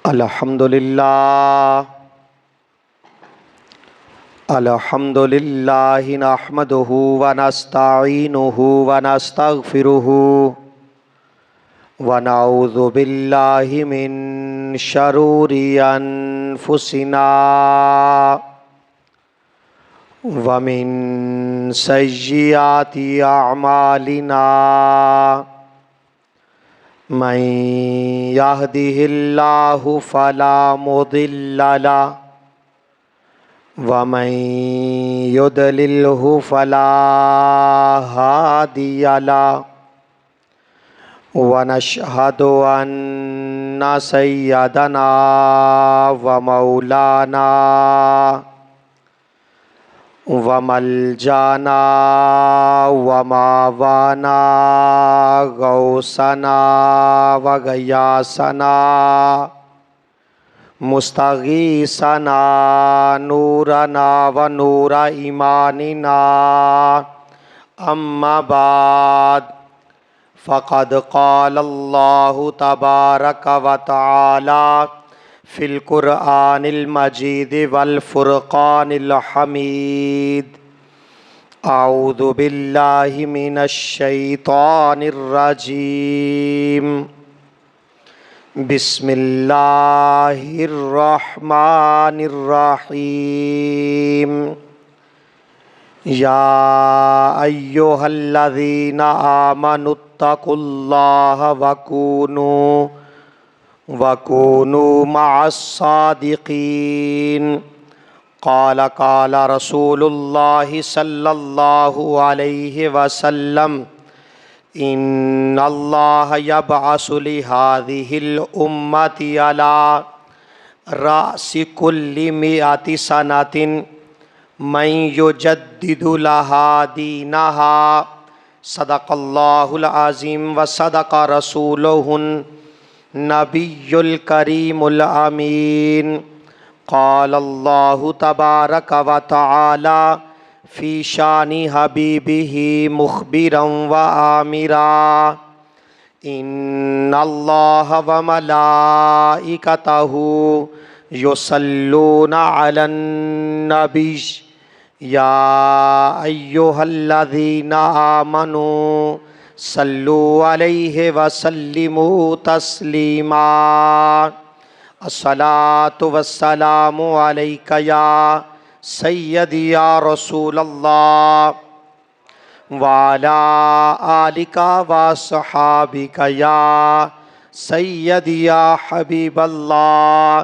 الحمدللہ نحمدہ ونستعینہ ونستغفرہ ونعوذ باللہ من شرور انفسنا ومن سیئات اعمالنا من یہدہ اللہ فلا مضل لہ ومن یضللہ فلا ہادی لہ ونشہد ان سیدنا ومولانا وملجانا وماوانا غوثنا وغیاثنا مستغیثنا نورنا ونور ایماننا اما بعد فقد قال اللہ تبارک وتعالی فی القرآن المجید والفرقان الحمید اعوذ باللہ من الشیطان الرجیم بسم اللہ الرحمن الرحیم یا ایہا الذین آمنوا اتقوا اللہ وکونوا مع الصادقین قال رسول اللہ صلی اللہ علیہ وسلم ان اللہ یبعث لہذہ الامت علی رأس کل مئۃ سنۃ من یجدد لہا دینہا صدق اللہ العظیم وصدق رسولہ النبی الکریم الامین قال اللہ تبارک وتعالی فی شان حبیبہ مخبرا وآمرا ان اللہ وملائکتہ یصلون علی النبی یا ایہا الذین آمنوا صلوا علیہ وسلموا تسلیما الصلاۃ والسلام علیک یا سیدی یا رسول اللہ وعلی آلک وصحابک یا سیدی یا حبیب اللہ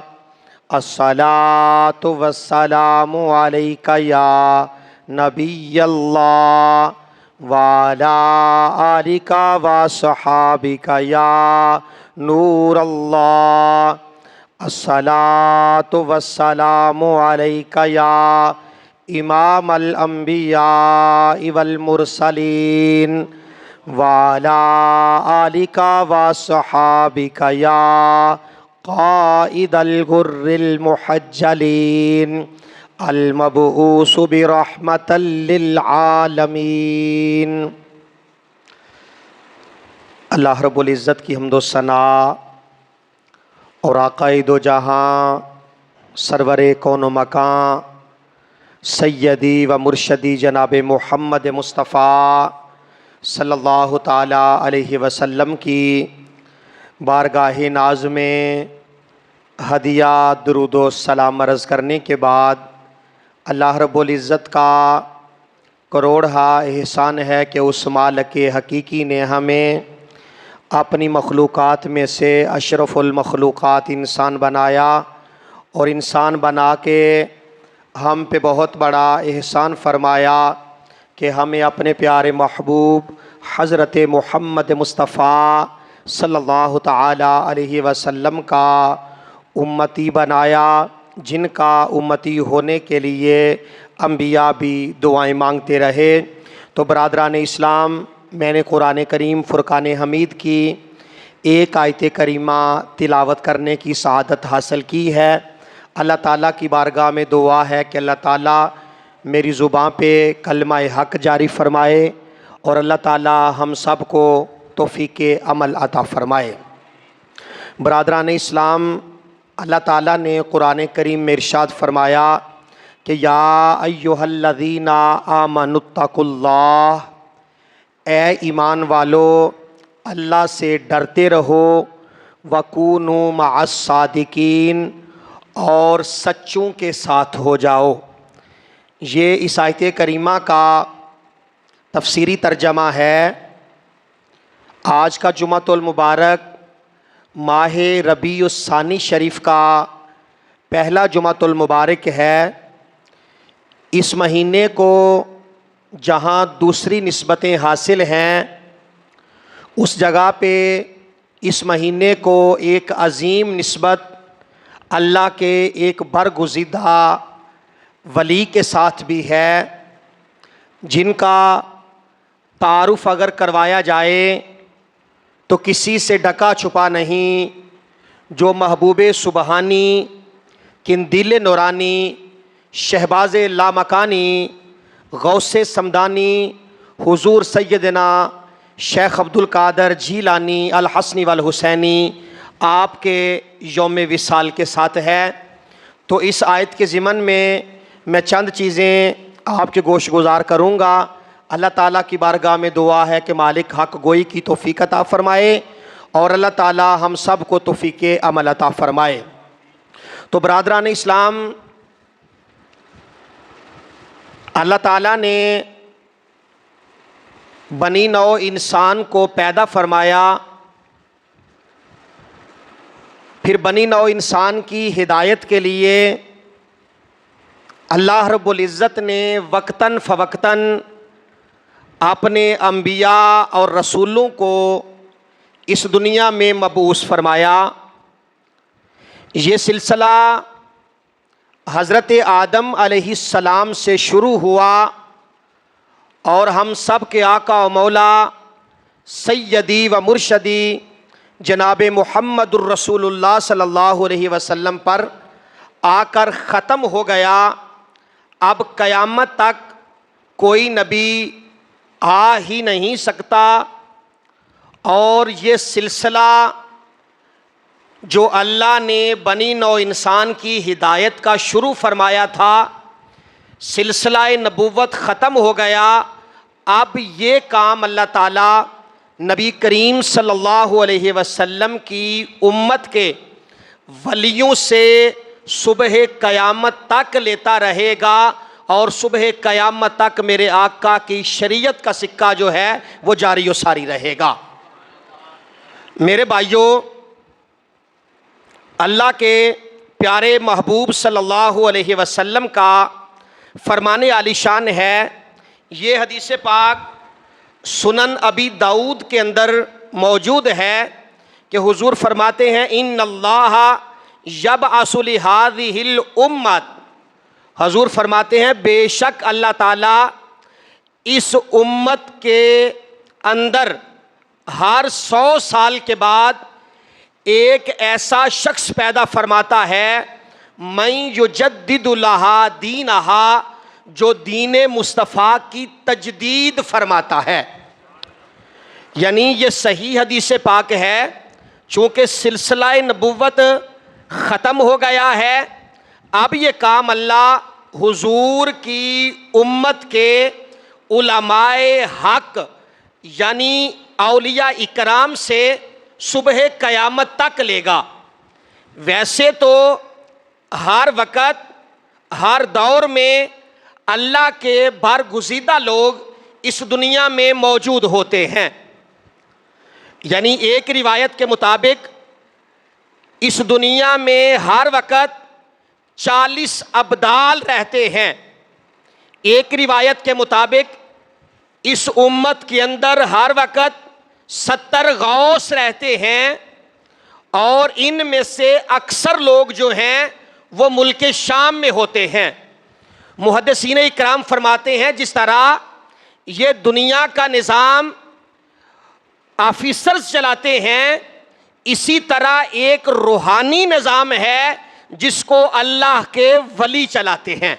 الصلاۃ والسلام علیک یا نبی اللہ وعلی آلک وصحابک یا نور اللہ الصلاۃ والسلام علیک یا امام الانبیاء والمرسلین وعلی آلک وصحابک یا قائد الغر المحجلین المبعوث برحمۃ للعالمین۔ اللہ رب العزت کی حمد و ثنا اور آقائے دو جہاں سرور کون و مکان سیدی و مرشدی جناب محمد مصطفیٰ صلی اللہ تعالیٰ علیہ وسلم کی بارگاہ ناز میں ہدیہ درود و سلام عرض کرنے کے بعد اللہ رب العزت کا کروڑہا احسان ہے کہ اس مالک حقیقی نے ہمیں اپنی مخلوقات میں سے اشرف المخلوقات انسان بنایا اور انسان بنا کے ہم پہ بہت بڑا احسان فرمایا کہ ہمیں اپنے پیارے محبوب حضرت محمد مصطفیٰ صلی اللہ تعالیٰ علیہ وسلم کا امتی بنایا، جن کا امتی ہونے کے لیے انبیاء بھی دعائیں مانگتے رہے۔ تو برادران اسلام، میں نے قرآن کریم فرقان حمید کی ایک آیت کریمہ تلاوت کرنے کی سعادت حاصل کی ہے۔ اللہ تعالیٰ کی بارگاہ میں دعا ہے کہ اللہ تعالیٰ میری زبان پہ کلمہ حق جاری فرمائے اور اللہ تعالیٰ ہم سب کو توفیق عمل عطا فرمائے۔ برادران اسلام، اللہ تعالیٰ نے قرآن کریم میں ارشاد فرمایا کہ یا ایھا الذین آمنوا اتقوا اللہ، اے ایمان والو اللہ سے ڈرتے رہو، وکونوا مع الصادقین، اور سچوں کے ساتھ ہو جاؤ۔ یہ اس آیت کریمہ کا تفسیری ترجمہ ہے۔ آج کا جمعۃ المبارک ماہ ربیع الثانی شریف کا پہلا جمعۃ المبارک ہے۔ اس مہینے کو جہاں دوسری نسبتیں حاصل ہیں، اس جگہ پہ اس مہینے کو ایک عظیم نسبت اللہ کے ایک برگزیدہ ولی کے ساتھ بھی ہے، جن کا تعارف اگر کروایا جائے تو کسی سے ڈکا چھپا نہیں، جو محبوب سبحانی، قندیل نورانی، شہباز لامکانی، غوث سمدانی، حضور سیدنا شیخ عبد القادر جیلانی الحسنی والحسینی آپ کے یوم وصال کے ساتھ ہے۔ تو اس آیت کے ضمن میں چند چیزیں آپ کے گوش گزار کروں گا۔ اللہ تعالیٰ کی بارگاہ میں دعا ہے کہ مالک حق گوئی کی توفیق عطا فرمائے، اور اللہ تعالیٰ ہم سب کو توفیق عمل عطا فرمائے۔ تو برادران اسلام، اللہ تعالیٰ نے بنی نوع انسان کو پیدا فرمایا، پھر بنی نوع انسان کی ہدایت کے لیے اللہ رب العزت نے وقتاً فوقتاً اپنے انبیاء اور رسولوں کو اس دنیا میں مبعوث فرمایا۔ یہ سلسلہ حضرت آدم علیہ السلام سے شروع ہوا، اور ہم سب کے آقا و مولا سیدی و مرشدی جناب محمد الرسول اللہ صلی اللہ علیہ وسلم پر آ کر ختم ہو گیا۔ اب قیامت تک کوئی نبی آ ہی نہیں سکتا، اور یہ سلسلہ جو اللہ نے بنی نوع انسان کی ہدایت کا شروع فرمایا تھا، سلسلہ نبوت ختم ہو گیا۔ اب یہ کام اللہ تعالیٰ نبی کریم صلی اللہ علیہ وسلم کی امت کے ولیوں سے صبح قیامت تک لیتا رہے گا، اور صبح قیامت تک میرے آقا کی شریعت کا سکہ جو ہے وہ جاری و ساری رہے گا۔ میرے بھائیوں، اللہ کے پیارے محبوب صلی اللہ علیہ وسلم کا فرمان عالی شان ہے۔ یہ حدیث پاک سنن ابی داؤد کے اندر موجود ہے کہ حضور فرماتے ہیں ان اللہ یبعث لہذہ الامت، حضور فرماتے ہیں بے شک اللہ تعالیٰ اس امت کے اندر ہر 100 سال کے بعد ایک ایسا شخص پیدا فرماتا ہے، من یجدد لہا دینہا، جو دین مصطفیٰ کی تجدید فرماتا ہے۔ یعنی یہ صحیح حدیث پاک ہے، چونکہ سلسلہ نبوت ختم ہو گیا ہے، اب یہ کام اللہ حضور کی امت کے علماء حق یعنی اولیاء اکرام سے صبح قیامت تک لے گا۔ ویسے تو ہر وقت ہر دور میں اللہ کے برگزیدہ لوگ اس دنیا میں موجود ہوتے ہیں۔ یعنی ایک روایت کے مطابق اس دنیا میں ہر وقت 40 ابدال رہتے ہیں۔ ایک روایت کے مطابق اس امت کے اندر ہر وقت 70 غوث رہتے ہیں، اور ان میں سے اکثر لوگ جو ہیں وہ ملک شام میں ہوتے ہیں۔ محدثین اکرام فرماتے ہیں جس طرح یہ دنیا کا نظام آفیسرز چلاتے ہیں، اسی طرح ایک روحانی نظام ہے جس کو اللہ کے ولی چلاتے ہیں۔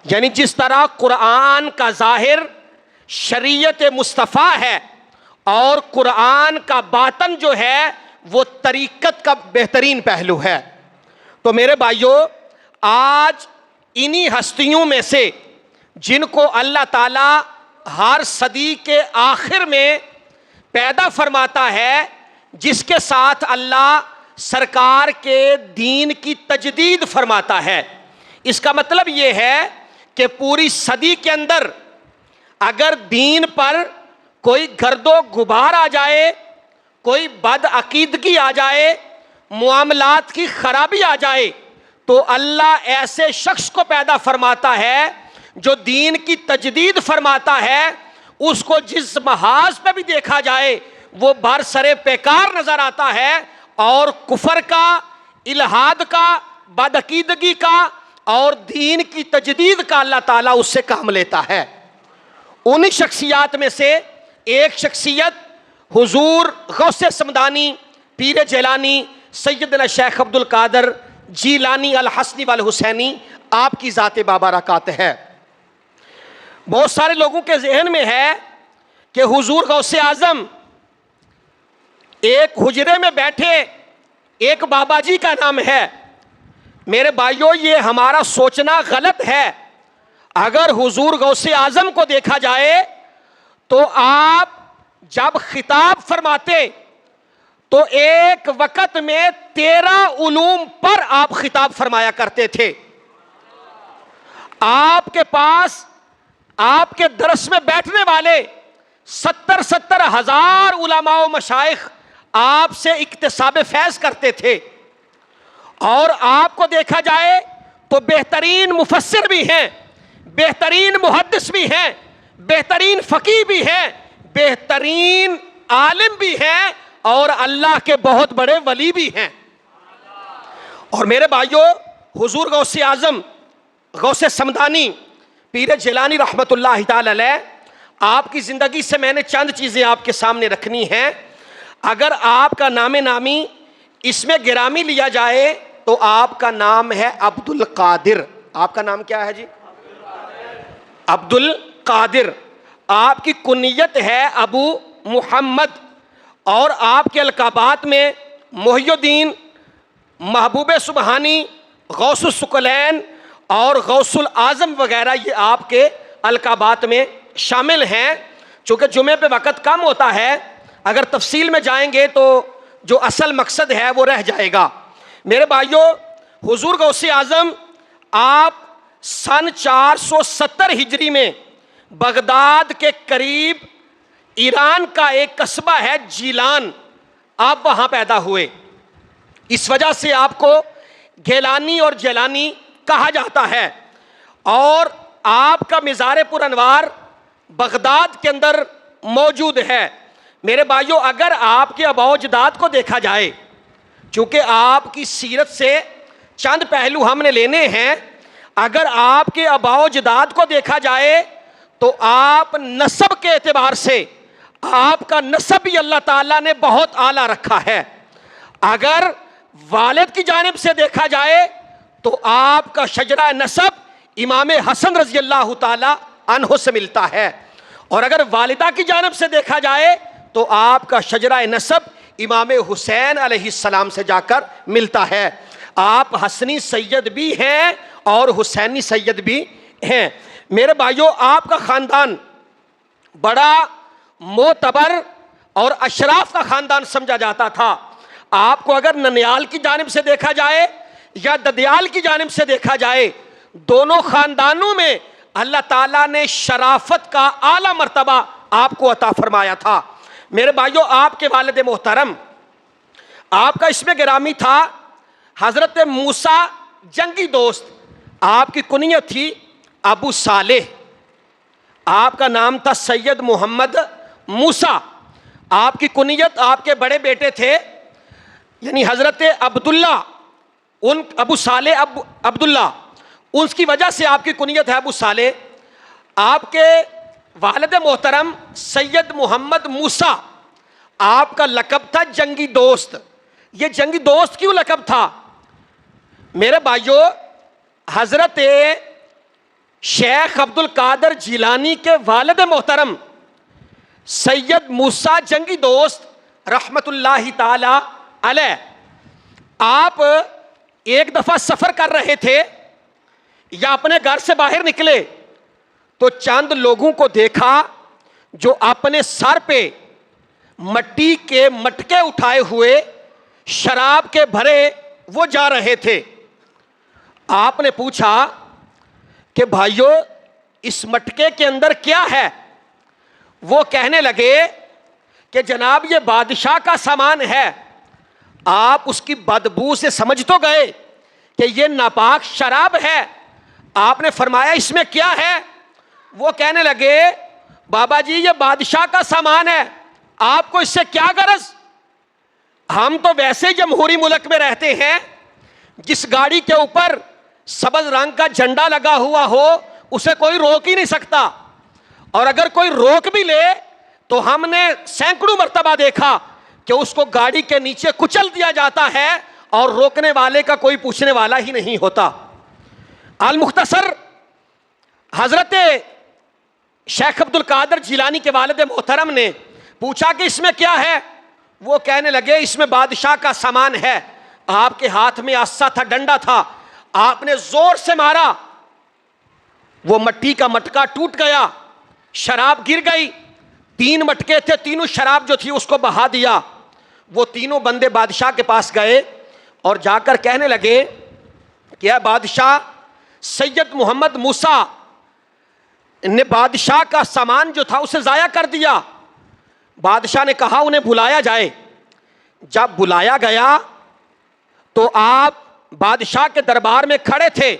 یعنی جس طرح قرآن کا ظاہر شریعت مصطفیٰ ہے، اور قرآن کا باطن جو ہے وہ طریقت کا بہترین پہلو ہے۔ تو میرے بھائیوں، آج انہی ہستیوں میں سے جن کو اللہ تعالیٰ ہر صدی کے آخر میں پیدا فرماتا ہے، جس کے ساتھ اللہ سرکار کے دین کی تجدید فرماتا ہے، اس کا مطلب یہ ہے کہ پوری صدی کے اندر اگر دین پر کوئی گرد و غبار آ جائے، کوئی بد عقیدگی آ جائے، معاملات کی خرابی آ جائے، تو اللہ ایسے شخص کو پیدا فرماتا ہے جو دین کی تجدید فرماتا ہے۔ اس کو جس محاذ پہ بھی دیکھا جائے وہ برسر پیکار نظر آتا ہے، اور کفر کا، الہاد کا، بدعقیدگی کا اور دین کی تجدید کا اللہ تعالیٰ اس سے کام لیتا ہے۔ انہی شخصیات میں سے ایک شخصیت حضور غوث سمدانی پیر جیلانی سیدنا شیخ عبد القادر جیلانی الحسنی والحسینی آپ کی ذات بابرکات ہے۔ بہت سارے لوگوں کے ذہن میں ہے کہ حضور غوث اعظم ایک حجرے میں بیٹھے ایک بابا جی کا نام ہے۔ میرے بھائیوں، یہ ہمارا سوچنا غلط ہے۔ اگر حضور غوث اعظم کو دیکھا جائے تو آپ جب خطاب فرماتے تو ایک وقت میں 13 علوم پر آپ خطاب فرمایا کرتے تھے۔ آپ کے پاس آپ کے درس میں بیٹھنے والے 70 ہزار علماء و مشائخ آپ سے اکتساب فیض کرتے تھے، اور آپ کو دیکھا جائے تو بہترین مفسر بھی ہیں، بہترین محدث بھی ہیں، بہترین فقیہ بھی ہیں، بہترین عالم بھی ہیں، اور اللہ کے بہت بڑے ولی بھی ہیں۔ اور میرے بھائیوں، حضور غوث اعظم غوث سمدانی پیر جیلانی رحمت اللہ تعالی علیہ، آپ کی زندگی سے میں نے چند چیزیں آپ کے سامنے رکھنی ہیں۔ اگر آپ کا نام نامی اس میں گرامی لیا جائے تو آپ کا نام ہے عبد القادر۔ آپ کا نام کیا ہے جی؟ عبد القادر۔ آپ کی کنیت ہے ابو محمد، اور آپ کے القابات میں محی الدین، محبوب سبحانی، غوث الثقلین اور غوث الاعظم وغیرہ یہ آپ کے القابات میں شامل ہیں۔ چونکہ جمعے پہ وقت کم ہوتا ہے، اگر تفصیل میں جائیں گے تو جو اصل مقصد ہے وہ رہ جائے گا۔ میرے بھائیوں، حضور غوث اعظم آپ سن 470 ہجری میں بغداد کے قریب ایران کا ایک قصبہ ہے جیلان، آپ وہاں پیدا ہوئے۔ اس وجہ سے آپ کو گیلانی اور جیلانی کہا جاتا ہے، اور آپ کا مزار پر انوار بغداد کے اندر موجود ہے۔ میرے بھائیوں، اگر آپ کے آباء و اجداد کو دیکھا جائے، چونکہ آپ کی سیرت سے چند پہلو ہم نے لینے ہیں، اگر آپ کے آباء و اجداد کو دیکھا جائے تو آپ نسب کے اعتبار سے آپ کا نسب بھی اللہ تعالیٰ نے بہت اعلیٰ رکھا ہے۔ اگر والد کی جانب سے دیکھا جائے تو آپ کا شجرہ نسب امام حسن رضی اللہ تعالیٰ عنہ سے ملتا ہے، اور اگر والدہ کی جانب سے دیکھا جائے تو آپ کا شجرہ نسب امام حسین علیہ السلام سے جا کر ملتا ہے۔ آپ حسنی سید بھی ہیں اور حسینی سید بھی ہیں۔ میرے بھائیوں، آپ کا خاندان بڑا معتبر اور اشراف کا خاندان سمجھا جاتا تھا۔ آپ کو اگر ننیال کی جانب سے دیکھا جائے یا ددیال کی جانب سے دیکھا جائے، دونوں خاندانوں میں اللہ تعالیٰ نے شرافت کا اعلیٰ مرتبہ آپ کو عطا فرمایا تھا۔ میرے بھائیوں، آپ کے والد محترم، آپ کا اسم گرامی تھا حضرت موسیٰ جنگی دوست، آپ کی کنیت تھی ابو صالح، آپ کا نام تھا سید محمد موسیٰ، آپ کی کنیت آپ کے بڑے بیٹے تھے یعنی حضرت عبداللہ، ان ابو صالح عبداللہ، اس کی وجہ سے آپ کی کنیت ہے ابو صالح۔ آپ کے والد محترم سید محمد موسیٰ، آپ کا لقب تھا جنگی دوست۔ یہ جنگی دوست کیوں لقب تھا؟ میرے بھائیوں، حضرت شیخ عبد القادر جیلانی کے والد محترم سید موسیٰ جنگی دوست رحمت اللہ تعالی علیہ، آپ ایک دفعہ سفر کر رہے تھے یا اپنے گھر سے باہر نکلے تو چند لوگوں کو دیکھا جو اپنے سر پہ مٹی کے مٹکے اٹھائے ہوئے شراب کے بھرے وہ جا رہے تھے۔ آپ نے پوچھا کہ بھائیو اس مٹکے کے اندر کیا ہے؟ وہ کہنے لگے کہ جناب یہ بادشاہ کا سامان ہے۔ آپ اس کی بدبو سے سمجھ تو گئے کہ یہ ناپاک شراب ہے۔ آپ نے فرمایا اس میں کیا ہے؟ وہ کہنے لگے بابا جی یہ بادشاہ کا سامان ہے، آپ کو اس سے کیا غرض؟ ہم تو ویسے جمہوری ملک میں رہتے ہیں، جس گاڑی کے اوپر سبز رنگ کا جھنڈا لگا ہوا ہو اسے کوئی روک ہی نہیں سکتا، اور اگر کوئی روک بھی لے تو ہم نے سینکڑوں مرتبہ دیکھا کہ اس کو گاڑی کے نیچے کچل دیا جاتا ہے اور روکنے والے کا کوئی پوچھنے والا ہی نہیں ہوتا۔ المختصر حضرت شیخ عبد القادر جیلانی کے والد محترم نے پوچھا کہ اس میں کیا ہے؟ وہ کہنے لگے اس میں بادشاہ کا سامان ہے۔ آپ کے ہاتھ میں عصا تھا، ڈنڈا تھا، آپ نے زور سے مارا، وہ مٹی کا مٹکا ٹوٹ گیا، شراب گر گئی، 3 مٹکے تھے، تینوں شراب جو تھی اس کو بہا دیا۔ وہ تینوں بندے بادشاہ کے پاس گئے اور جا کر کہنے لگے کہ اے بادشاہ، سید محمد موسیٰ نے بادشاہ کا سامان جو تھا اسے ضائع کر دیا۔ بادشاہ نے کہا انہیں بلایا جائے۔ جب بلایا گیا تو آپ بادشاہ کے دربار میں کھڑے تھے۔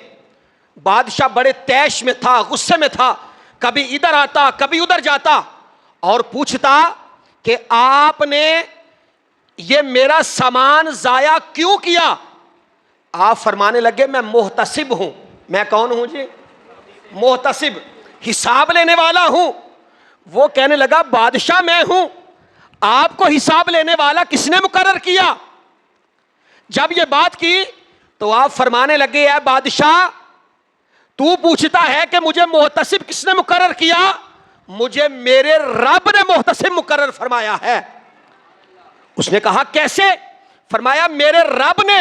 بادشاہ بڑے تیش میں تھا، غصے میں تھا، کبھی ادھر آتا کبھی ادھر جاتا اور پوچھتا کہ آپ نے یہ میرا سامان ضائع کیوں کیا؟ آپ فرمانے لگے میں محتسب ہوں۔ میں کون ہوں جی؟ محتسب، حساب لینے والا ہوں۔ وہ کہنے لگا بادشاہ میں ہوں، آپ کو حساب لینے والا کس نے مقرر کیا؟ جب یہ بات کی تو آپ فرمانے لگے اے بادشاہ، تو پوچھتا ہے کہ مجھے محتسب کس نے مقرر کیا؟ مجھے میرے رب نے محتسب مقرر فرمایا ہے۔ اس نے کہا کیسے؟ فرمایا میرے رب نے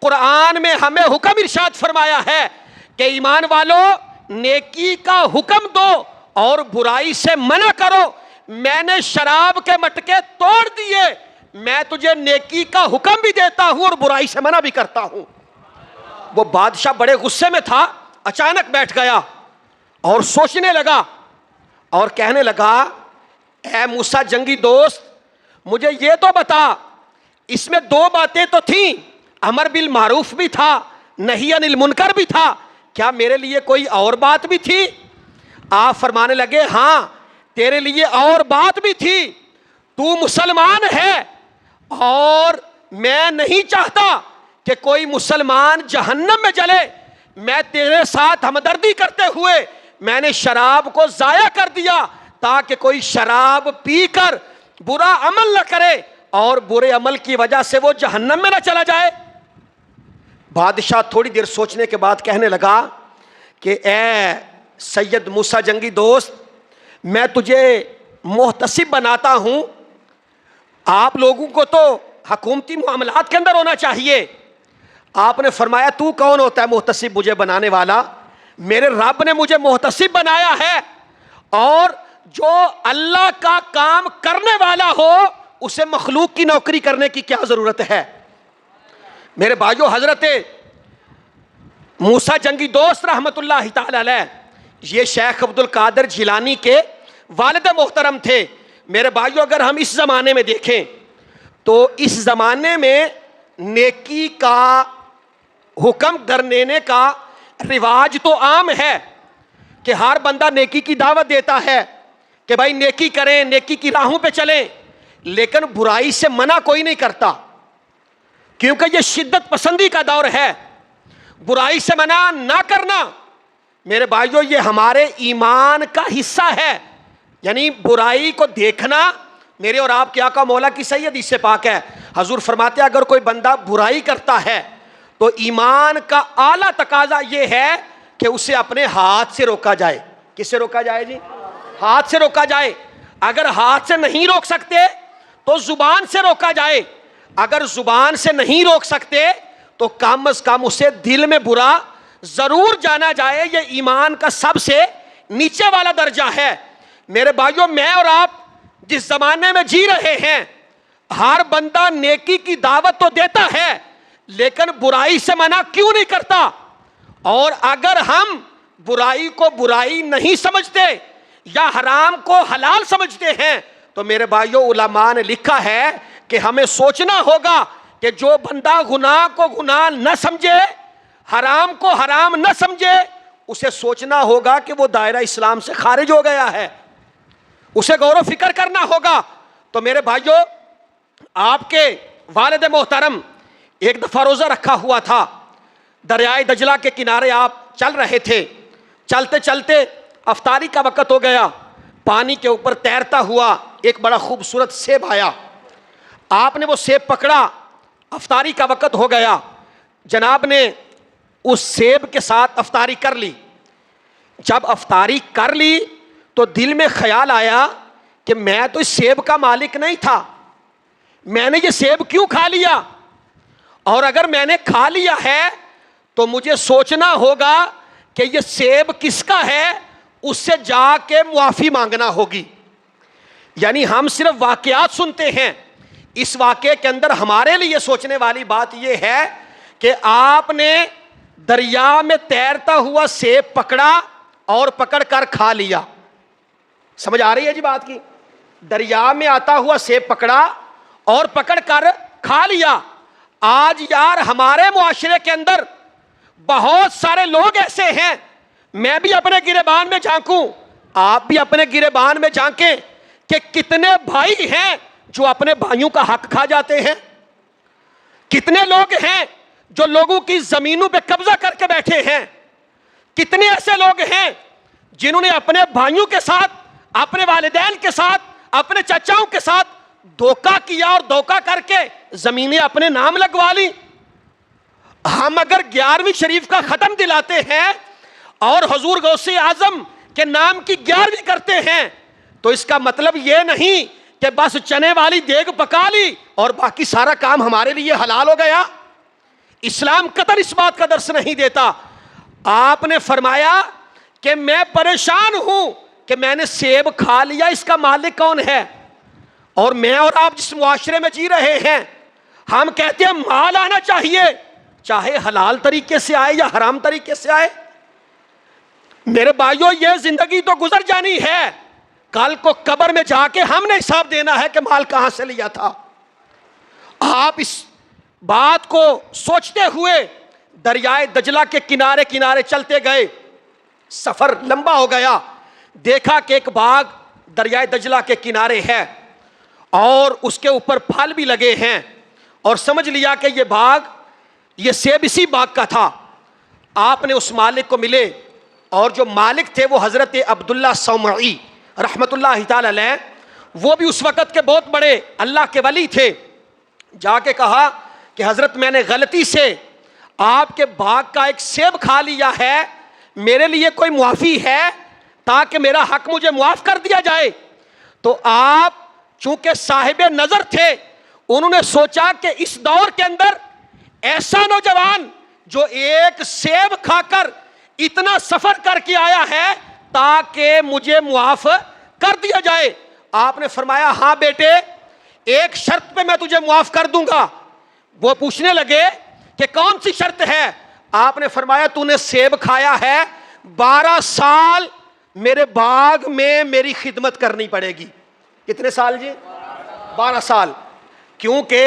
قرآن میں ہمیں حکم ارشاد فرمایا ہے کہ ایمان والو نیکی کا حکم دو اور برائی سے منع کرو۔ میں نے شراب کے مٹکے توڑ دیے، میں تجھے نیکی کا حکم بھی دیتا ہوں اور برائی سے منع بھی کرتا ہوں۔ وہ بادشاہ بڑے غصے میں تھا، اچانک بیٹھ گیا اور سوچنے لگا اور کہنے لگا اے موسیٰ جنگی دوست، مجھے یہ تو بتا، اس میں 2 باتیں تو تھیں، امر بالمعروف بھی تھا، نہی عن المنکر بھی تھا، کیا میرے لیے کوئی اور بات بھی تھی؟ آپ فرمانے لگے ہاں تیرے لیے اور بات بھی تھی، تو مسلمان ہے اور میں نہیں چاہتا کہ کوئی مسلمان جہنم میں جلے۔ میں تیرے ساتھ ہمدردی کرتے ہوئے میں نے شراب کو ضائع کر دیا تاکہ کوئی شراب پی کر برا عمل نہ کرے اور برے عمل کی وجہ سے وہ جہنم میں نہ چلا جائے۔ بادشاہ تھوڑی دیر سوچنے کے بعد کہنے لگا کہ اے سید موسیٰ جنگی دوست، میں تجھے محتسب بناتا ہوں، آپ لوگوں کو تو حکومتی معاملات کے اندر ہونا چاہیے۔ آپ نے فرمایا تو کون ہوتا ہے محتسب مجھے بنانے والا؟ میرے رب نے مجھے محتسب بنایا ہے، اور جو اللہ کا کام کرنے والا ہو اسے مخلوق کی نوکری کرنے کی کیا ضرورت ہے؟ میرے بھائیو، حضرت موسیٰ جنگی دوست رحمت اللہ تعالی علیہ یہ شیخ عبد القادر جیلانی کے والد محترم تھے۔ میرے بھائیو، اگر ہم اس زمانے میں دیکھیں تو اس زمانے میں نیکی کا حکم کرنے کا رواج تو عام ہے کہ ہر بندہ نیکی کی دعوت دیتا ہے کہ بھائی نیکی کریں، نیکی کی راہوں پہ چلیں، لیکن برائی سے منع کوئی نہیں کرتا، کیونکہ یہ شدت پسندی کا دور ہے۔ برائی سے منع نہ کرنا میرے بھائیو یہ ہمارے ایمان کا حصہ ہے، یعنی برائی کو دیکھنا میرے اور آپ کے آقا مولا کی صحیح حدیث سے پاک ہے، حضور فرماتے ہیں اگر کوئی بندہ برائی کرتا ہے تو ایمان کا اعلیٰ تقاضا یہ ہے کہ اسے اپنے ہاتھ سے روکا جائے۔ کس سے روکا جائے جی؟ ہاتھ سے روکا جائے۔ اگر ہاتھ سے نہیں روک سکتے تو زبان سے روکا جائے، اگر زبان سے نہیں روک سکتے تو کم از کم اسے دل میں برا ضرور جانا جائے. یہ ایمان کا سب سے نیچے والا درجہ ہے. میرے بھائیوں، میں اور آپ جس زمانے میں جی رہے ہیں، ہر بندہ نیکی کی دعوت تو دیتا ہے لیکن برائی سے منع کیوں نہیں کرتا؟ اور اگر ہم برائی کو برائی نہیں سمجھتے یا حرام کو حلال سمجھتے ہیں تو میرے بھائیوں، علماء نے لکھا ہے کہ ہمیں سوچنا ہوگا کہ جو بندہ گناہ کو گناہ نہ سمجھے، حرام کو حرام نہ سمجھے، اسے سوچنا ہوگا کہ وہ دائرہ اسلام سے خارج ہو گیا ہے. اسے غور و فکر کرنا ہوگا. تو میرے بھائیوں، آپ کے والد محترم ایک دفعہ روزہ رکھا ہوا تھا. دریائے دجلہ کے کنارے آپ چل رہے تھے. چلتے چلتے افطاری کا وقت ہو گیا. پانی کے اوپر تیرتا ہوا ایک بڑا خوبصورت سیب آیا. آپ نے وہ سیب پکڑا. افطاری کا وقت ہو گیا. جناب نے اس سیب کے ساتھ افطاری کر لی. جب افطاری کر لی تو دل میں خیال آیا کہ میں تو اس سیب کا مالک نہیں تھا. میں نے یہ سیب کیوں کھا لیا؟ اور اگر میں نے کھا لیا ہے تو مجھے سوچنا ہوگا کہ یہ سیب کس کا ہے، اس سے جا کے معافی مانگنا ہوگی. یعنی ہم صرف واقعات سنتے ہیں. اس واقعے کے اندر ہمارے لیے سوچنے والی بات یہ ہے کہ آپ نے دریا میں تیرتا ہوا سیب پکڑا اور پکڑ کر کھا لیا. سمجھ آ رہی ہے جی بات کی؟ دریا میں آتا ہوا سیب پکڑا اور پکڑ کر کھا لیا. آج یار ہمارے معاشرے کے اندر بہت سارے لوگ ایسے ہیں. میں بھی اپنے گریبان میں جھانکوں، آپ بھی اپنے گریبان میں جھانکیں کہ کتنے بھائی ہیں جو اپنے بھائیوں کا حق کھا جاتے ہیں. کتنے لوگ ہیں جو لوگوں کی زمینوں پہ قبضہ کر کے بیٹھے ہیں. کتنے ایسے لوگ ہیں جنہوں نے اپنے بھائیوں کے ساتھ، اپنے والدین کے ساتھ، اپنے چچاؤں کے ساتھ دھوکہ کیا اور دھوکہ کر کے زمینیں اپنے نام لگوا لی. ہم اگر 11ویں شریف کا ختم دلاتے ہیں اور حضور غوث اعظم کے نام کی 11ویں کرتے ہیں تو اس کا مطلب یہ نہیں کہ بس چنے والی دیگ پکا لی اور باقی سارا کام ہمارے لیے حلال ہو گیا. اسلام قطر اس بات کا درس نہیں دیتا. آپ نے فرمایا کہ میں پریشان ہوں کہ میں نے سیب کھا لیا، اس کا مالک کون ہے؟ اور میں اور آپ جس معاشرے میں جی رہے ہیں، ہم کہتے ہیں مال آنا چاہیے، چاہے حلال طریقے سے آئے یا حرام طریقے سے آئے. میرے بھائیوں، یہ زندگی تو گزر جانی ہے. کل کو قبر میں جا کے ہم نے حساب دینا ہے کہ مال کہاں سے لیا تھا. آپ اس بات کو سوچتے ہوئے دریائے دجلہ کے کنارے کنارے چلتے گئے. سفر لمبا ہو گیا. دیکھا کہ ایک باغ دریائے دجلہ کے کنارے ہے اور اس کے اوپر پھل بھی لگے ہیں، اور سمجھ لیا کہ یہ باغ، یہ سیب اسی باغ کا تھا. آپ نے اس مالک کو ملے، اور جو مالک تھے وہ حضرت عبداللہ صومعی رحمت اللہ تعالی علیہ، وہ بھی اس وقت کے بہت بڑے اللہ کے ولی تھے. جا کے کہا کہ حضرت میں نے غلطی سے آپ کے باغ کا ایک سیب کھا لیا ہے، میرے لیے کوئی معافی ہے تاکہ میرا حق مجھے معاف کر دیا جائے؟ تو آپ چونکہ صاحب نظر تھے، انہوں نے سوچا کہ اس دور کے اندر ایسا نوجوان جو ایک سیب کھا کر اتنا سفر کر کے آیا ہے تاکہ مجھے معاف کر دیا جائے. آپ نے فرمایا ہاں بیٹے، ایک شرط پہ میں تجھے معاف کر دوں گا. وہ پوچھنے لگے کہ کون سی شرط ہے؟ آپ نے فرمایا تو نے سیب کھایا ہے، 12 سال میرے باغ میں میری خدمت کرنی پڑے گی. کتنے سال جی؟ 12 سال. کیونکہ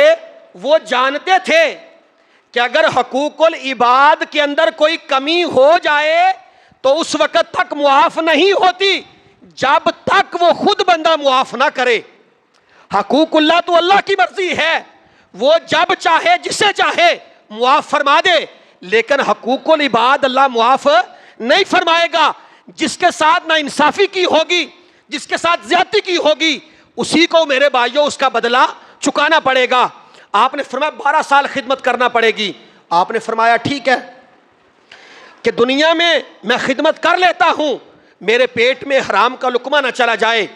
وہ جانتے تھے کہ اگر حقوق العباد کے اندر کوئی کمی ہو جائے تو اس وقت تک معاف نہیں ہوتی جب تک وہ خود بندہ معاف نہ کرے. حقوق اللہ تو اللہ کی مرضی ہے، وہ جب چاہے جسے چاہے معاف فرما دے، لیکن حقوق العباد اللہ معاف نہیں فرمائے گا. جس کے ساتھ نا انصافی کی ہوگی، جس کے ساتھ زیادتی کی ہوگی، اسی کو میرے بھائیوں اس کا بدلہ چکانا پڑے گا. آپ نے فرمایا 12 سال خدمت کرنا پڑے گی. آپ نے فرمایا ٹھیک ہے کہ دنیا میں میں خدمت کر لیتا ہوں، میرے پیٹ میں حرام کا لقمہ نہ چلا جائے.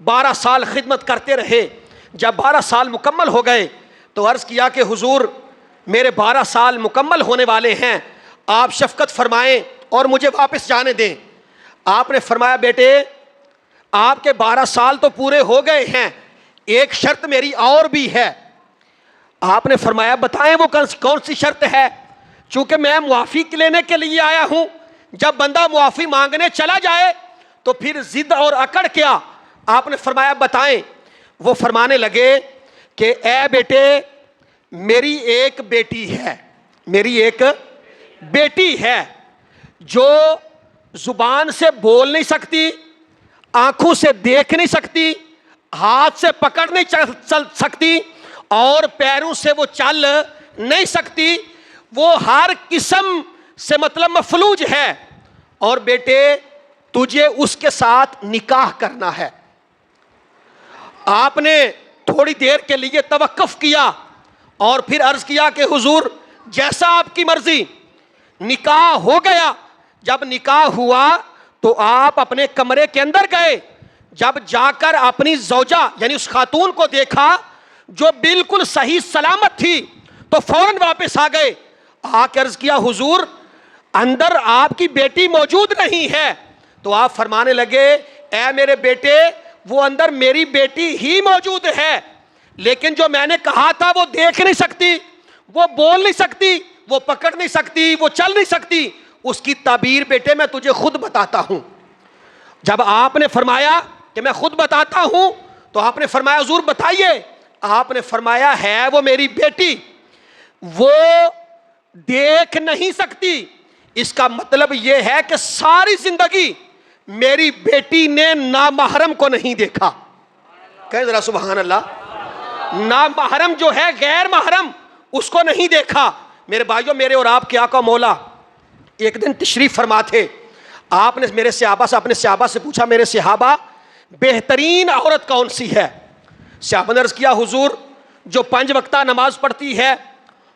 12 سال خدمت کرتے رہے. جب 12 سال مکمل ہو گئے تو عرض کیا کہ حضور میرے 12 سال مکمل ہونے والے ہیں، آپ شفقت فرمائیں اور مجھے واپس جانے دیں۔ آپ نے فرمایا بیٹے آپ کے 12 سال تو پورے ہو گئے ہیں، ایک شرط میری اور بھی ہے۔ آپ نے فرمایا بتائیں وہ کون سی شرط ہے؟ چونکہ میں معافی لینے کے لیے آیا ہوں، جب بندہ معافی مانگنے چلا جائے تو پھر ضد اور اکڑ کیا؟ آپ نے فرمایا بتائیں۔ وہ فرمانے لگے کہ اے بیٹے میری ایک بیٹی ہے جو زبان سے بول نہیں سکتی، آنکھوں سے دیکھ نہیں سکتی، ہاتھ سے پکڑ نہیں چل سکتی اور پیروں سے وہ چل نہیں سکتی، وہ ہر قسم سے مطلب مفلوج ہے، اور بیٹے تجھے اس کے ساتھ نکاح کرنا ہے۔ آپ نے تھوڑی دیر کے لیے توقف کیا اور پھر عرض کیا کہ حضور جیسا آپ کی مرضی۔ نکاح ہو گیا۔ جب نکاح ہوا تو آپ اپنے کمرے کے اندر گئے، جب جا کر اپنی زوجہ یعنی اس خاتون کو دیکھا جو بالکل صحیح سلامت تھی تو فوراً واپس آ گئے۔ آ کے عرض کیا حضور اندر آپ کی بیٹی موجود نہیں ہے، تو آپ فرمانے لگے اے میرے بیٹے وہ اندر میری بیٹی ہی موجود ہے، لیکن جو میں نے کہا تھا وہ دیکھ نہیں سکتی، وہ بول نہیں سکتی، وہ پکڑ نہیں سکتی، وہ چل نہیں سکتی، اس کی تعبیر بیٹے میں تجھے خود بتاتا ہوں۔ جب آپ نے فرمایا کہ میں خود بتاتا ہوں تو آپ نے فرمایا حضور بتائیے۔ آپ نے فرمایا ہے وہ میری بیٹی، وہ دیکھ نہیں سکتی۔ اس کا مطلب یہ ہے کہ ساری زندگی میری بیٹی نے نامحرم کو نہیں دیکھا۔ کہیں ذرا سبحان اللہ۔ نامحرم جو ہے غیر محرم اس کو نہیں دیکھا۔ میرے بھائیوں میرے اور آپ کے آقا مولا ایک دن تشریف فرما تھے۔ آپ نے میرے صحابہ سے اپنے صحابہ سے پوچھا میرے صحابہ بہترین عورت کون سی ہے؟ صحابہ نے عرض کیا حضور جو 5 وقتہ نماز پڑھتی ہے،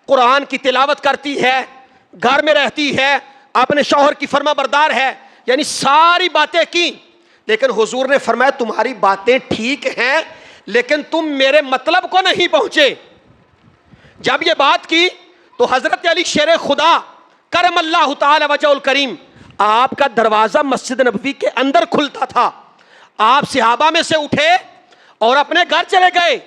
قرآن کی تلاوت کرتی ہے، گھر میں رہتی ہے، اپنے شوہر کی فرما بردار ہے، یعنی ساری باتیں کی۔ لیکن حضور نے فرمایا تمہاری باتیں ٹھیک ہیں لیکن تم میرے مطلب کو نہیں پہنچے۔ جب یہ بات کی تو حضرت علی شیر خدا کرم اللہ تعالی وجہ الکریم آپ کا دروازہ مسجد نبوی کے اندر کھلتا تھا۔ آپ صحابہ میں سے اٹھے اور اپنے گھر چلے گئے،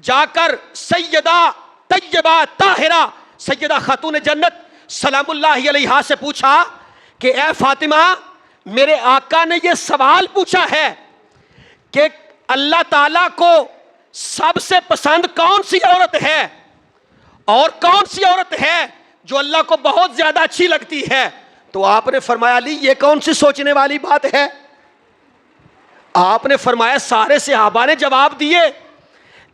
جا کر سیدہ طیبہ طاہرہ سیدہ خاتون جنت سلام اللہ علیہا سے پوچھا کہ اے فاطمہ میرے آقا نے یہ سوال پوچھا ہے کہ اللہ تعالیٰ کو سب سے پسند کون سی عورت ہے اور کون سی عورت ہے جو اللہ کو بہت زیادہ اچھی لگتی ہے؟ تو آپ نے فرمایا علی یہ کون سی سوچنے والی بات ہے؟ آپ نے فرمایا سارے صحابہ نے جواب دیے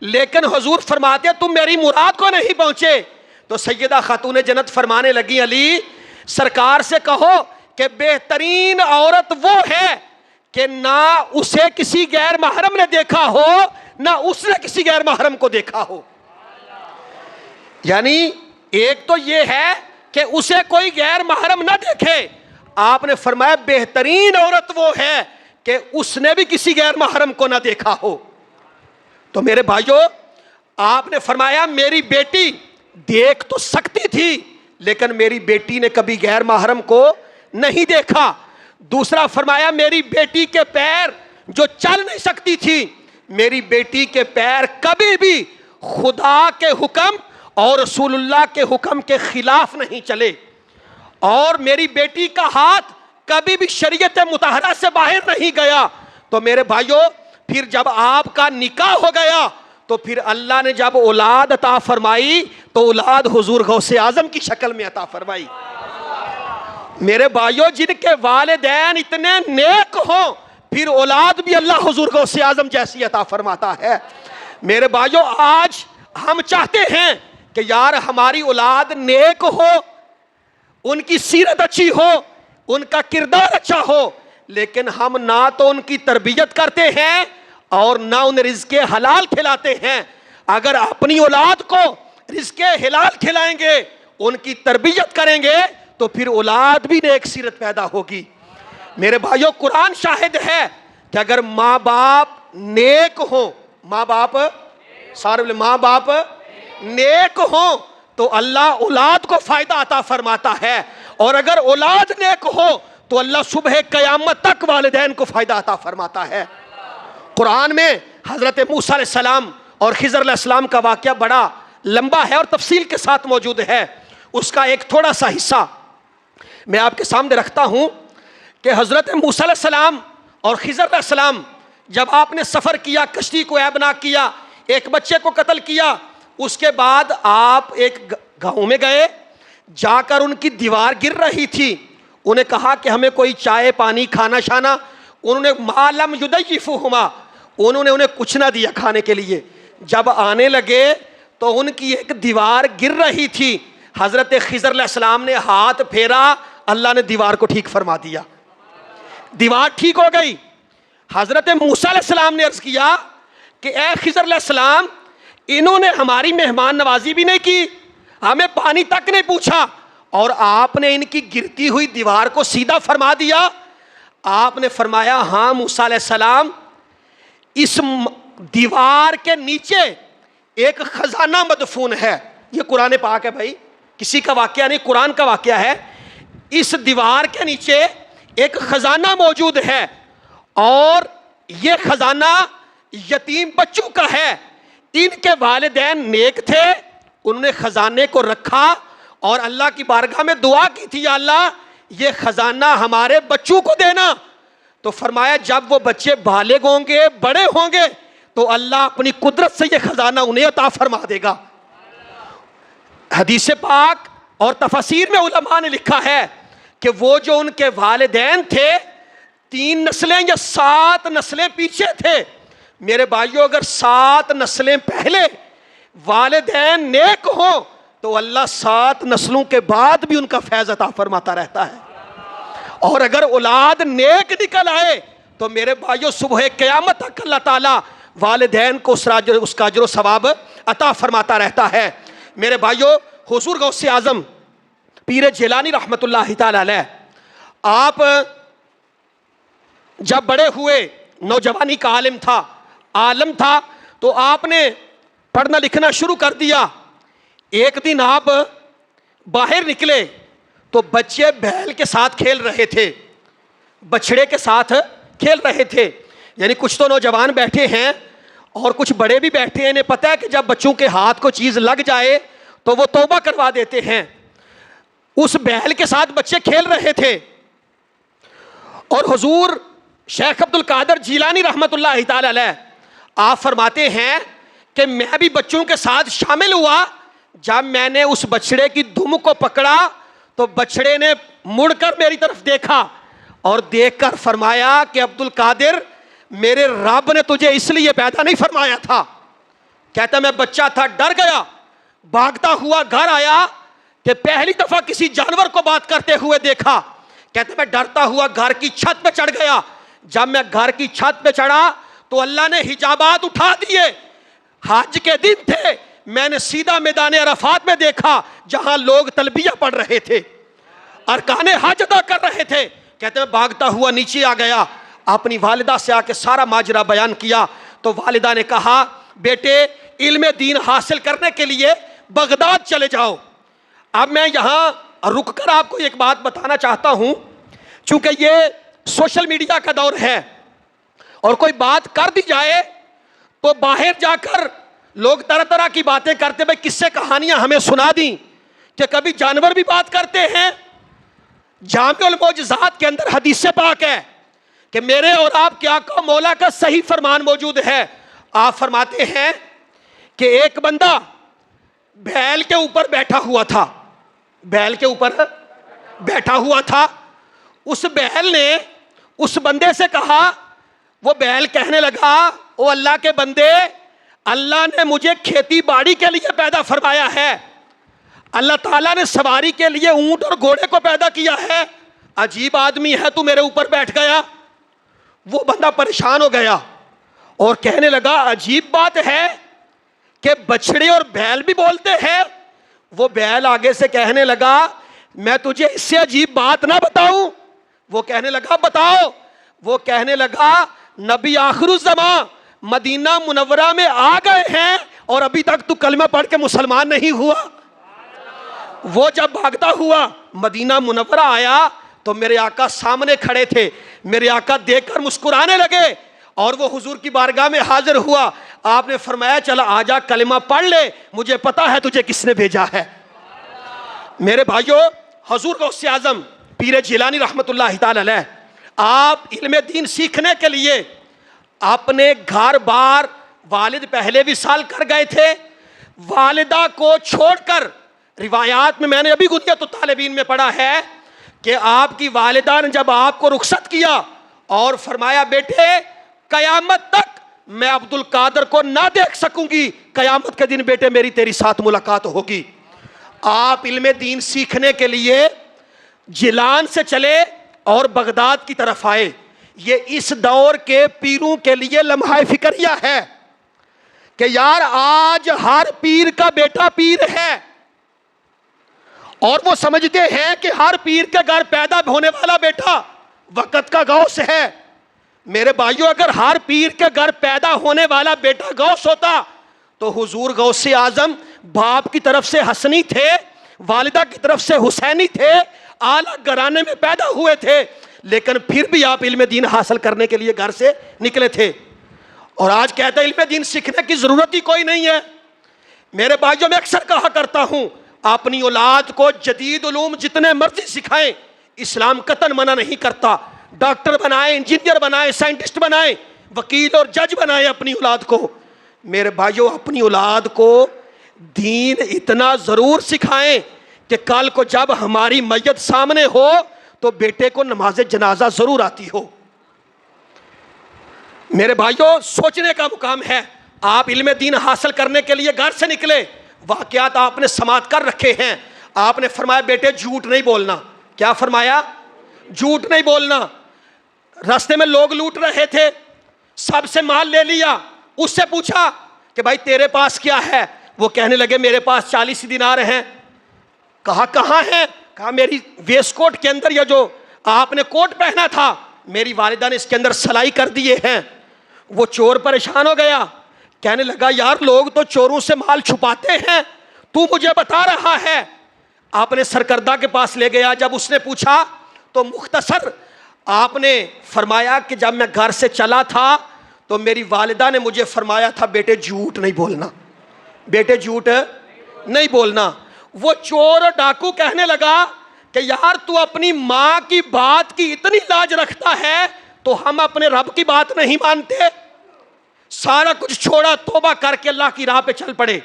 لیکن حضور فرماتے تم میری مراد کو نہیں پہنچے۔ تو سیدہ خاتون جنت فرمانے لگی علی سرکار سے کہو کہ بہترین عورت وہ ہے کہ نہ اسے کسی غیر محرم نے دیکھا ہو نہ اس نے کسی غیر محرم کو دیکھا ہو۔ یعنی ایک تو یہ ہے کہ اسے کوئی غیر محرم نہ دیکھے، آپ نے فرمایا بہترین عورت وہ ہے کہ اس نے بھی کسی غیر محرم کو نہ دیکھا ہو۔ تو میرے بھائیوں آپ نے فرمایا میری بیٹی دیکھ تو سکتی تھی لیکن میری بیٹی نے کبھی غیر محرم کو نہیں دیکھا۔ دوسرا فرمایا میری بیٹی کے پیر جو چل نہیں سکتی تھی، میری بیٹی کے پیر کبھی بھی خدا کے حکم اور رسول اللہ کے حکم کے خلاف نہیں چلے، اور میری بیٹی کا ہاتھ کبھی بھی شریعت مطہرہ سے باہر نہیں گیا۔ تو میرے بھائیوں پھر جب آپ کا نکاح ہو گیا تو پھر اللہ نے جب اولاد عطا فرمائی تو اولاد حضور غوث اعظم کی شکل میں عطا فرمائی۔ میرے بھائیوں جن کے والدین اتنے نیک ہوں پھر اولاد بھی اللہ حضور غوث اعظم جیسی عطا فرماتا ہے۔ میرے بھائیوں آج ہم چاہتے ہیں کہ یار ہماری اولاد نیک ہو، ان کی سیرت اچھی ہو، ان کا کردار اچھا ہو، لیکن ہم نہ تو ان کی تربیت کرتے ہیں اور نہ انہیں رزق حلال کھلاتے ہیں۔ اگر اپنی اولاد کو رزق حلال کھلائیں گے، ان کی تربیت کریں گے تو پھر اولاد بھی نیک سیرت پیدا ہوگی۔ میرے بھائیوں قرآن شاہد ہے کہ اگر ماں باپ نیک ہوں، ماں باپ نیک ہوں تو اللہ اولاد کو فائدہ عطا فرماتا ہے، اور اگر اولاد نیک ہو تو اللہ صبح قیامت تک والدین کو فائدہ عطا فرماتا ہے۔ قرآن میں حضرت موسیٰ علیہ السلام اور خضر علیہ السلام کا واقعہ بڑا لمبا ہے اور تفصیل کے ساتھ موجود ہے، اس کا ایک تھوڑا سا حصہ میں آپ کے سامنے رکھتا ہوں کہ حضرت موسیٰ علیہ السلام اور خضر علیہ السلام جب آپ نے سفر کیا، کشتی کو عیبناک کیا، ایک بچے کو قتل کیا، اس کے بعد آپ ایک گاؤں میں گئے، جا کر ان کی دیوار گر رہی تھی، انہیں کہا کہ ہمیں کوئی چائے پانی کھانا شانا، انہوں نے ما لم یضیفہما، انہوں نے انہیں کچھ نہ دیا کھانے کے لیے۔ جب آنے لگے تو ان کی ایک دیوار گر رہی تھی، حضرت خضر علیہ السلام نے ہاتھ پھیرا، اللہ نے دیوار کو ٹھیک فرما دیا، دیوار ٹھیک ہو گئی۔ حضرت موسیٰ علیہ السلام نے عرض کیا کہ اے خضر علیہ السلام، انہوں نے ہماری مہمان نوازی بھی نہیں کی، ہمیں پانی تک نہیں پوچھا، اور آپ نے ان کی گرتی ہوئی دیوار کو سیدھا فرما دیا۔ آپ نے فرمایا ہاں موسیٰ علیہ السلام، اس دیوار کے نیچے ایک خزانہ مدفون ہے، یہ قرآن پاک ہے بھائی، کسی کا واقعہ نہیں، قرآن کا واقعہ ہے۔ اس دیوار کے نیچے ایک خزانہ موجود ہے، اور یہ خزانہ یتیم بچوں کا ہے، ان کے والدین نیک تھے، انہوں نے خزانے کو رکھا اور اللہ کی بارگاہ میں دعا کی تھی، یا اللہ یہ خزانہ ہمارے بچوں کو دینا۔ تو فرمایا جب وہ بچے بالغ ہوں گے، بڑے ہوں گے، تو اللہ اپنی قدرت سے یہ خزانہ انہیں عطا فرما دے گا۔ حدیث پاک اور تفاسیر میں علماء نے لکھا ہے کہ وہ جو ان کے والدین تھے 3 نسلیں یا 7 نسلیں پیچھے تھے، میرے بھائیوں اگر 7 نسلیں پہلے والدین نیک ہوں تو اللہ 7 نسلوں کے بعد بھی ان کا فیض عطا فرماتا رہتا ہے، اور اگر اولاد نیک نکل آئے تو میرے بھائیوں صبح قیامت تک اللہ تعالیٰ والدین کو اس کا اجر و ثواب عطا فرماتا رہتا ہے۔ میرے بھائیوں حضور غوث اعظم پیر جیلانی رحمت اللہ تعالی علیہ، آپ جب بڑے ہوئے، نوجوانی کا عالم تھا تو آپ نے پڑھنا لکھنا شروع کر دیا۔ ایک دن آپ باہر نکلے تو بچے بیل کے ساتھ کھیل رہے تھے، بچڑے کے ساتھ کھیل رہے تھے، یعنی کچھ تو نوجوان بیٹھے ہیں اور کچھ بڑے بھی بیٹھے ہیں، انہیں پتہ ہے کہ جب بچوں کے ہاتھ کو چیز لگ جائے تو وہ توبہ کروا دیتے ہیں۔ اس بیل کے ساتھ بچے کھیل رہے تھے، اور حضور شیخ عبد القادر جیلانی رحمت اللہ تعالی علیہ آپ فرماتے ہیں کہ میں بھی بچوں کے ساتھ شامل ہوا، جب میں نے اس بچڑے کی دم کو پکڑا تو بچڑے نے مڑ کر میری طرف دیکھا اور دیکھ کر فرمایا کہ عبد القادر میرے رب نے تجھے اس لیے پیدا نہیں فرمایا تھا۔ کہتا میں بچہ تھا، ڈر گیا، بھاگتا ہوا گھر آیا کہ پہلی دفعہ کسی جانور کو بات کرتے ہوئے دیکھا۔ کہتا میں ڈرتا ہوا گھر کی چھت پہ چڑھ گیا، جب میں گھر کی چھت پہ چڑھا تو اللہ نے حجابات اٹھا دیے، حج کے دن تھے، میں نے سیدھا میدان عرفات میں دیکھا جہاں لوگ تلبیہ پڑھ رہے تھے، ارکان حج ادا کر رہے تھے۔ کہتے میں بھاگتا ہوا نیچے آ گیا، اپنی والدہ سے آ کے سارا ماجرا بیان کیا تو والدہ نے کہا بیٹے علم دین حاصل کرنے کے لیے بغداد چلے جاؤ۔ اب میں یہاں رک کر آپ کو ایک بات بتانا چاہتا ہوں، چونکہ یہ سوشل میڈیا کا دور ہے اور کوئی بات کر دی جائے تو باہر جا کر لوگ طرح طرح کی باتیں کرتے، بھائی قصے کہانیاں ہمیں سنا دیں کہ کبھی جانور بھی بات کرتے ہیں۔ جامع المعجزات کے اندر حدیث پاک ہے کہ میرے اور آپ کے آقا مولا کا صحیح فرمان موجود ہے۔ آپ فرماتے ہیں کہ ایک بندہ بیل کے اوپر بیٹھا ہوا تھا، بیل کے اوپر بیٹھا ہوا تھا، اس بیل نے اس بندے سے کہا، وہ بیل کہنے لگا او اللہ کے بندے، اللہ نے مجھے کھیتی باڑی کے لیے پیدا فرمایا ہے، اللہ تعالیٰ نے سواری کے لیے اونٹ اور گھوڑے کو پیدا کیا ہے، عجیب آدمی ہے تو میرے اوپر بیٹھ گیا۔ وہ بندہ پریشان ہو گیا اور کہنے لگا عجیب بات ہے کہ بچڑے اور بیل بھی بولتے ہیں۔ وہ بیل آگے سے کہنے لگا میں تجھے اس سے عجیب بات نہ بتاؤں؟ وہ کہنے لگا بتاؤ۔ وہ کہنے لگا نبی آخر الزمان مدینہ منورہ میں آ گئے ہیں اور ابھی تک تو کلمہ پڑھ کے مسلمان نہیں ہوا۔ وہ جب بھاگتا ہوا مدینہ منورہ آیا تو میرے آقا سامنے کھڑے تھے. میرے آقا دیکھ کر مسکرانے لگے اور وہ حضور کی بارگاہ میں حاضر ہوا. آپ نے فرمایا چلا آجا کلمہ پڑھ لے, مجھے پتا ہے تجھے کس نے بھیجا ہے. میرے بھائیوں, حضور غوث اعظم پیر جیلانی رحمت اللہ تعالی علیہ, آپ علم دین سیکھنے کے لیے اپنے گھر بار, والد پہلے وصال کر گئے تھے, والدہ کو چھوڑ کر, روایات میں نے ابھی گنیت الطالبین میں پڑھا ہے کہ آپ کی والدہ نے جب آپ کو رخصت کیا اور فرمایا بیٹے قیامت تک میں عبد القادر کو نہ دیکھ سکوں گی, قیامت کے دن بیٹے میری تیری ساتھ ملاقات ہوگی. آپ علم دین سیکھنے کے لیے جیلان سے چلے اور بغداد کی طرف آئے. یہ اس دور کے پیروں کے لیے لمحہ فکریہ ہے کہ یار آج ہر پیر کا بیٹا پیر ہے, اور وہ سمجھتے ہیں کہ ہر پیر کے گھر پیدا ہونے والا بیٹا وقت کا غوث ہے. میرے بھائیوں, اگر ہر پیر کے گھر پیدا ہونے والا بیٹا غوث ہوتا تو حضور غوث اعظم باپ کی طرف سے حسنی تھے, والدہ کی طرف سے حسینی تھے, اعلیٰ گھرانے میں پیدا ہوئے تھے, لیکن پھر بھی آپ علم دین حاصل کرنے کے لیے گھر سے نکلے تھے. اور آج کہتے ہیں علم دین سیکھنے کی ضرورت ہی کوئی نہیں ہے. میرے بھائیوں, میں اکثر کہا کرتا ہوں اپنی اولاد کو جدید علوم جتنے مرضی سکھائیں, اسلام قطعاً منع نہیں کرتا. ڈاکٹر بنائیں, انجینئر بنائیں, سائنٹسٹ بنائیں, وکیل اور جج بنائیں اپنی اولاد کو. میرے بھائیوں, اپنی اولاد کو دین اتنا ضرور سکھائیں کہ کل کو جب ہماری میت سامنے ہو تو بیٹے کو نماز جنازہ ضرور آتی ہو. میرے بھائیوں, سوچنے کا مقام ہے. آپ علم دین حاصل کرنے کے لیے گھر سے نکلے, واقعات آپ نے سماعت کر رکھے ہیں. آپ نے فرمایا بیٹے جھوٹ نہیں بولنا. کیا فرمایا؟ جھوٹ نہیں بولنا. راستے میں لوگ لوٹ رہے تھے, سب سے مال لے لیا. اس سے پوچھا کہ بھائی تیرے پاس کیا ہے؟ وہ کہنے لگے میرے پاس 40 دینار ہیں. کہا کہاں ہیں؟ کہا میری ویسٹ کوٹ کے اندر, یا جو آپ نے کوٹ پہنا تھا میری والدہ نے اس کے اندر سلائی کر دیے ہیں. وہ چور پریشان ہو گیا, کہنے لگا یار لوگ تو چوروں سے مال چھپاتے ہیں, تو مجھے بتا رہا ہے. آپ نے سرکردہ کے پاس لے گیا. جب اس نے پوچھا تو مختصر آپ نے فرمایا کہ جب میں گھر سے چلا تھا تو میری والدہ نے مجھے فرمایا تھا بیٹے جھوٹ نہیں بولنا, بیٹے جھوٹ نہیں بولنا. وہ چور اور ڈاکو کہنے لگا کہ یار تو اپنی ماں کی بات کی اتنی لاج رکھتا ہے تو ہم اپنے رب کی بات نہیں مانتے. سارا کچھ چھوڑا, توبہ کر کے اللہ کی راہ پہ چل پڑے.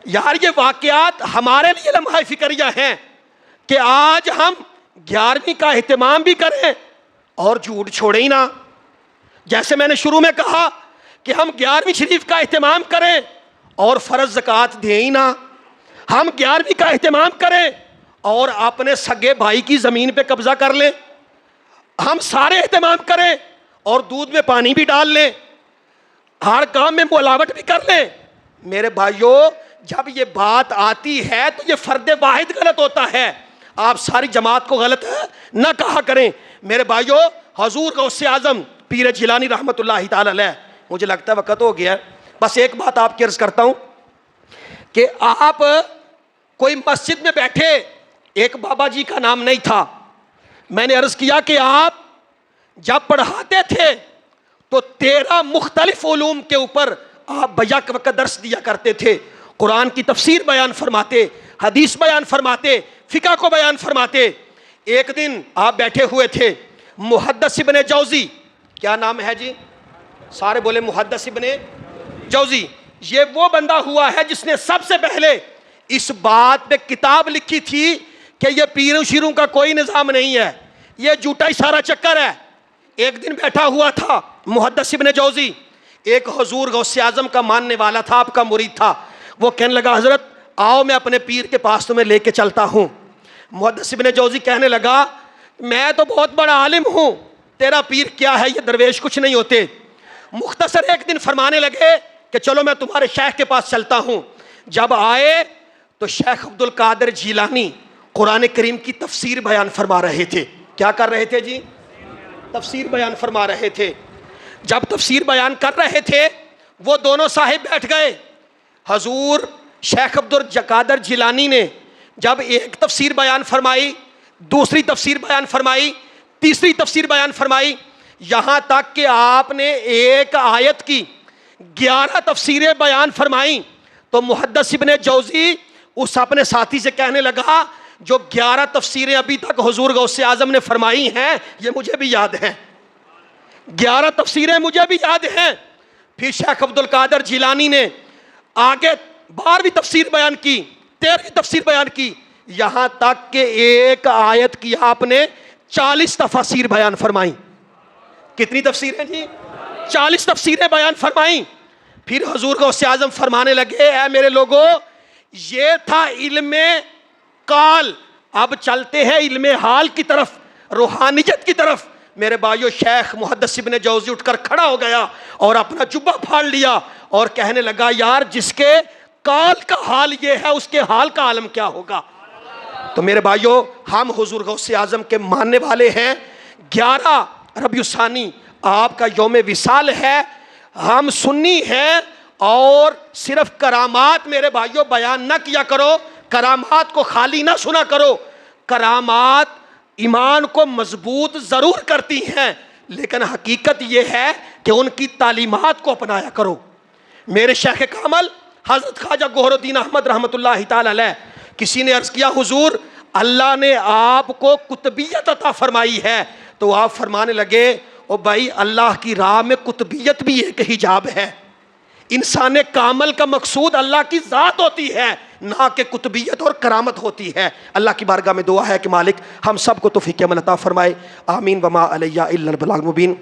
یار یہ واقعات ہمارے لیے لمحہ فکریہ ہیں کہ آج ہم 11ویں کا اہتمام بھی کریں اور جھوٹ چھوڑیں ہی نہ. جیسے میں نے شروع میں کہا کہ ہم 11ویں شریف کا اہتمام کریں اور فرض زکوٰۃ دیں ہی نہ. ہم 11ویں کا اہتمام کریں اور اپنے سگے بھائی کی زمین پہ قبضہ کر لیں. ہم سارے اہتمام کریں اور دودھ میں پانی بھی ڈال لیں, ہر کام میں ملاوٹ بھی کر لیں. میرے بھائیوں, جب یہ بات آتی ہے تو یہ فرد واحد غلط ہوتا ہے, آپ ساری جماعت کو غلط نہ کہا کریں. میرے بھائیوں, حضور غوث اعظم پیر جیلانی رحمت اللہ تعالی علیہ, مجھے لگتا ہے وقت ہو گیا, بس ایک بات آپ کی عرض کرتا ہوں کہ آپ کوئی مسجد میں بیٹھے, ایک بابا جی کا نام نہیں تھا, میں نے عرض کیا کہ آپ جب پڑھاتے تھے تو 13 مختلف علوم کے اوپر آپ بیک وقت درس دیا کرتے تھے. قرآن کی تفسیر بیان فرماتے, حدیث بیان فرماتے, فقہ کو بیان فرماتے. ایک دن آپ بیٹھے ہوئے تھے, محدث ابن جوزی, کیا نام ہے جی؟ سارے بولے محدث ابن جوزی. یہ وہ بندہ ہوا ہے جس نے سب سے پہلے اس بات پہ کتاب لکھی تھی کہ یہ پیروں شیروں کا کوئی نظام نہیں ہے, یہ جھوٹا ہی سارا چکر ہے. ایک دن بیٹھا ہوا تھا محدث ابن جوزی, ایک حضور غوث اعظم کا ماننے والا تھا, آپ کا مرید تھا. وہ کہنے لگا حضرت آؤ میں اپنے پیر کے پاس تمہیں لے کے چلتا ہوں. محدث ابن جوزی کہنے لگا میں تو بہت بڑا عالم ہوں, تیرا پیر کیا ہے, یہ درویش کچھ نہیں ہوتے. مختصر ایک دن فرمانے لگے کہ چلو میں تمہارے شیخ کے پاس چلتا ہوں. جب آئے تو شیخ عبد القادر جیلانی قرآن کریم کی تفسیر بیان فرما رہے تھے. کیا کر رہے تھے جی؟ تفسیر بیان فرما رہے تھے. جب تفسیر بیان کر رہے تھے وہ دونوں صاحب بیٹھ گئے. حضور شیخ عبد القادر جیلانی نے جب ایک تفسیر بیان فرمائی، دوسری تفسیر بیان فرمائی، تیسری تفسیر بیان فرمائی، یہاں تک کہ آپ نے ایک آیت کی 11 تفسیریں بیان فرمائیں، تو محدث ابن جوزی اس اپنے ساتھی سے کہنے لگا جو 11 تفسیریں ابھی تک حضور غوث اعظم نے فرمائی ہیں یہ مجھے بھی یاد ہیں، 11 تفسیریں مجھے بھی یاد ہیں۔ پھر شیخ عبد القادر جیلانی نے آگے 12ویں تفسیر بیان کی، 13ویں تفسیر بیان کی، یہاں تک کہ ایک آیت کی آپ نے 40 تفاسیر بیان فرمائیں۔ کتنی تفسیریں جی؟ 40 تفسیریں بیان فرمائیں۔ پھر حضور غوث اعظم فرمانے لگے اے میرے لوگو، یہ تھا علم قال، اب چلتے ہیں علم حال کی طرف، روحانیت کی طرف۔ میرے بھائیو، شیخ محدث ابن جوزی اٹھ کر کھڑا ہو گیا اور اپنا جبہ پھاڑ لیا اور کہنے لگا یار جس کے قال کا حال یہ ہے اس کے حال کا عالم کیا ہوگا۔ تو میرے بھائیو، ہم حضور غوث اعظم کے ماننے والے ہیں۔ 11 ربیع الثانی آپ کا یوم وصال ہے، ہم سنی ہیں، اور صرف کرامات میرے بھائیو بیان نہ کیا کرو، کرامات کو خالی نہ سنا کرو۔ کرامات ایمان کو مضبوط ضرور کرتی ہیں، لیکن حقیقت یہ ہے کہ ان کی تعلیمات کو اپنایا کرو۔ میرے شیخ کامل حضرت خواجہ گوہر الدین احمد رحمۃ اللہ تعالی علیہ، کسی نے عرض کیا حضور اللہ نے آپ کو قطبیت عطا فرمائی ہے، تو آپ فرمانے لگے او بھائی اللہ کی راہ میں قطبیت بھی ایک حجاب ہے۔ انسان کامل کا مقصود اللہ کی ذات ہوتی ہے، نہ کہ قطبیت اور کرامت ہوتی ہے۔ اللہ کی بارگاہ میں دعا ہے کہ مالک ہم سب کو توفیق عمل عطا فرمائے، آمین۔ وما علیہ الا البلاغ المبین۔